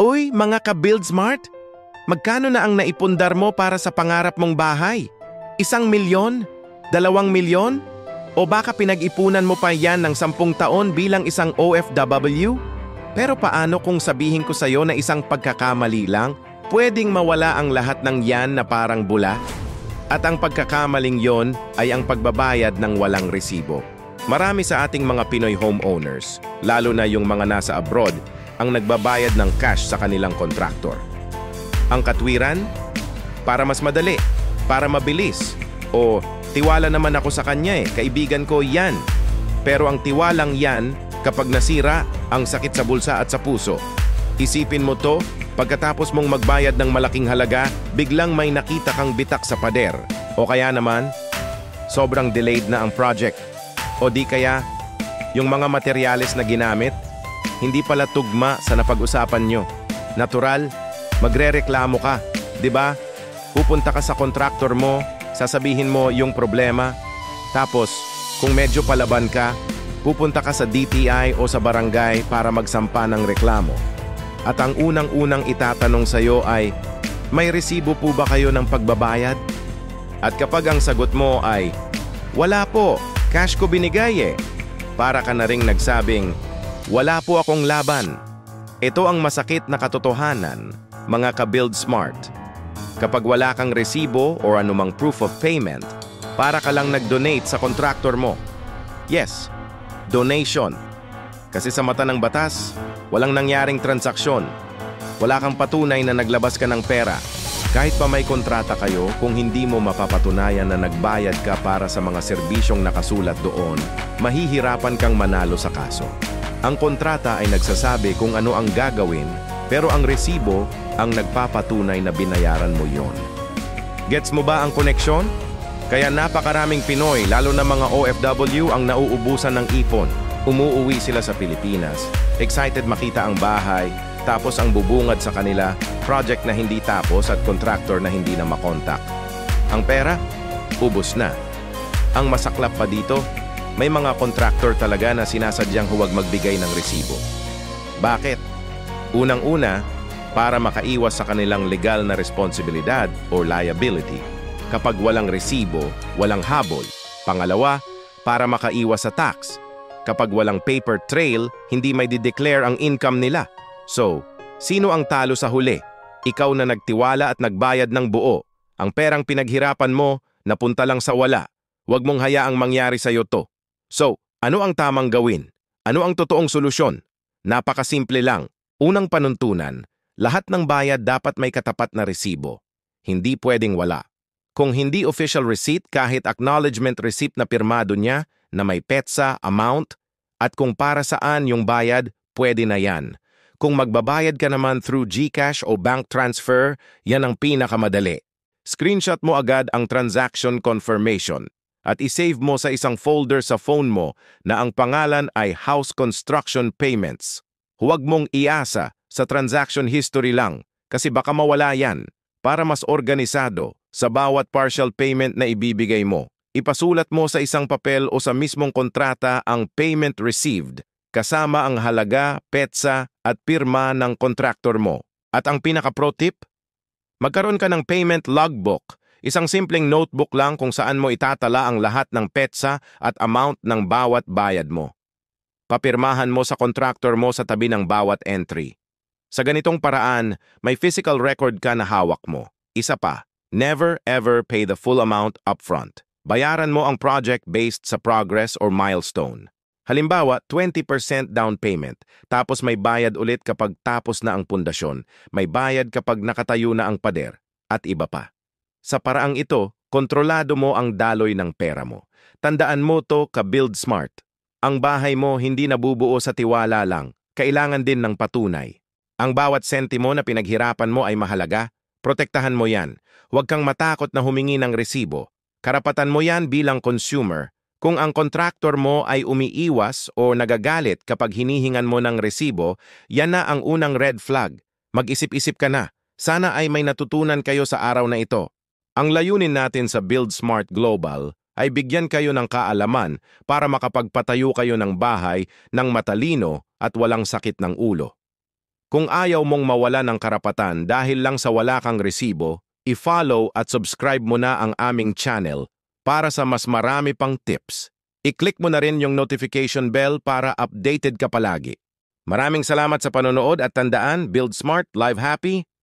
Uy, mga ka-Build Smart! Magkano na ang naipundar mo para sa pangarap mong bahay? 1 milyon? 2 milyon? O baka pinag-ipunan mo pa yan ng 10 taon bilang isang OFW? Pero paano kung sabihin ko sa'yo na isang pagkakamali lang, pwedeng mawala ang lahat ng yan na parang bula? At ang pagkakamaling yon ay ang pagbabayad ng walang resibo. Marami sa ating mga Pinoy homeowners, lalo na yung mga nasa abroad, ang nagbabayad ng cash sa kanilang kontraktor. Ang katwiran? Para mas madali, para mabilis, o tiwala naman ako sa kanya kaibigan ko yan. Pero ang tiwalang yan, kapag nasira, ang sakit sa bulsa at sa puso. Isipin mo to, pagkatapos mong magbayad ng malaking halaga, biglang may nakita kang bitak sa pader. O kaya naman, sobrang delayed na ang project. O di kaya, yung mga materyales na ginamit, hindi pala tugma sa napag-usapan nyo. Natural, magrereklamo ka, di ba? Pupunta ka sa kontraktor mo, sasabihin mo yung problema. Tapos, kung medyo palaban ka, pupunta ka sa DTI o sa barangay para magsampa ng reklamo. At ang unang-unang itatanong sa'yo ay, may resibo po ba kayo ng pagbabayad? At kapag ang sagot mo ay, wala po, cash ko binigay para ka na ring nagsabing, wala po akong laban. Ito ang masakit na katotohanan, mga ka-Build Smart. Kapag wala kang resibo o anumang proof of payment, para ka lang nag-donate sa kontraktor mo. Yes, donation. Kasi sa mata ng batas, walang nangyaring transaksyon. Wala kang patunay na naglabas ka ng pera. Kahit pa may kontrata kayo, kung hindi mo mapapatunayan na nagbayad ka para sa mga serbisyong nakasulat doon, mahihirapan kang manalo sa kaso. Ang kontrata ay nagsasabi kung ano ang gagawin, pero ang resibo ang nagpapatunay na binayaran mo yon. Gets mo ba ang koneksyon? Kaya napakaraming Pinoy, lalo na mga OFW, ang nauubusan ng ipon. Umuuwi sila sa Pilipinas, excited makita ang bahay, tapos ang bubungad sa kanila, project na hindi tapos at contractor na hindi na makontak. Ang pera, ubos na. Ang masaklap pa dito, may mga contractor talaga na sinasadyang huwag magbigay ng resibo. Bakit? Unang-una, para makaiwas sa kanilang legal na responsibilidad or liability. Kapag walang resibo, walang habol. Pangalawa, para makaiwas sa tax. Kapag walang paper trail, hindi may dideclare ang income nila. So, sino ang talo sa huli? Ikaw na nagtiwala at nagbayad ng buo. Ang perang pinaghirapan mo, napunta lang sa wala. Huwag mong hayaang mangyari sa'yo to. So, ano ang tamang gawin? Ano ang totoong solusyon? Napakasimple lang. Unang panuntunan, lahat ng bayad dapat may katapat na resibo. Hindi pwedeng wala. Kung hindi official receipt, kahit acknowledgement receipt na pirmado niya, na may petsa, amount, at kung para saan yung bayad, pwede na yan. Kung magbabayad ka naman through GCash o bank transfer, yan ang pinakamadali. Screenshot mo agad ang transaction confirmation at isave mo sa isang folder sa phone mo na ang pangalan ay House Construction Payments. Huwag mong iasa sa transaction history lang kasi baka mawala yan. Para mas organisado, sa bawat partial payment na ibibigay mo, ipasulat mo sa isang papel o sa mismong kontrata ang payment received, kasama ang halaga, petsa at pirma ng kontraktor mo. At ang pinaka-pro tip? Magkaroon ka ng payment logbook, isang simpleng notebook lang kung saan mo itatala ang lahat ng petsa at amount ng bawat bayad mo. Papirmahan mo sa kontraktor mo sa tabi ng bawat entry. Sa ganitong paraan, may physical record ka na hawak mo. Isa pa, never ever pay the full amount upfront. Bayaran mo ang project based sa progress or milestone. Halimbawa, 20% down payment, tapos may bayad ulit kapag tapos na ang pundasyon, may bayad kapag nakatayo na ang pader, at iba pa. Sa paraang ito, kontrolado mo ang daloy ng pera mo. Tandaan mo to ka-Build Smart. Ang bahay mo hindi nabubuo sa tiwala lang, kailangan din ng patunay. Ang bawat sentimo na pinaghirapan mo ay mahalaga, protektahan mo yan. Huwag kang matakot na humingi ng resibo. Karapatan mo yan bilang consumer. Kung ang kontraktor mo ay umiiwas o nagagalit kapag hinihingan mo ng resibo, yan na ang unang red flag. Mag-isip-isip ka na. Sana ay may natutunan kayo sa araw na ito. Ang layunin natin sa Build Smart Global ay bigyan kayo ng kaalaman para makapagpatayo kayo ng bahay ng matalino at walang sakit ng ulo. Kung ayaw mong mawala ng karapatan dahil lang sa wala kang resibo, i-follow at subscribe mo na ang aming channel para sa mas marami pang tips. I-click mo na rin yung notification bell para updated ka palagi. Maraming salamat sa panonood at tandaan, build smart, live happy,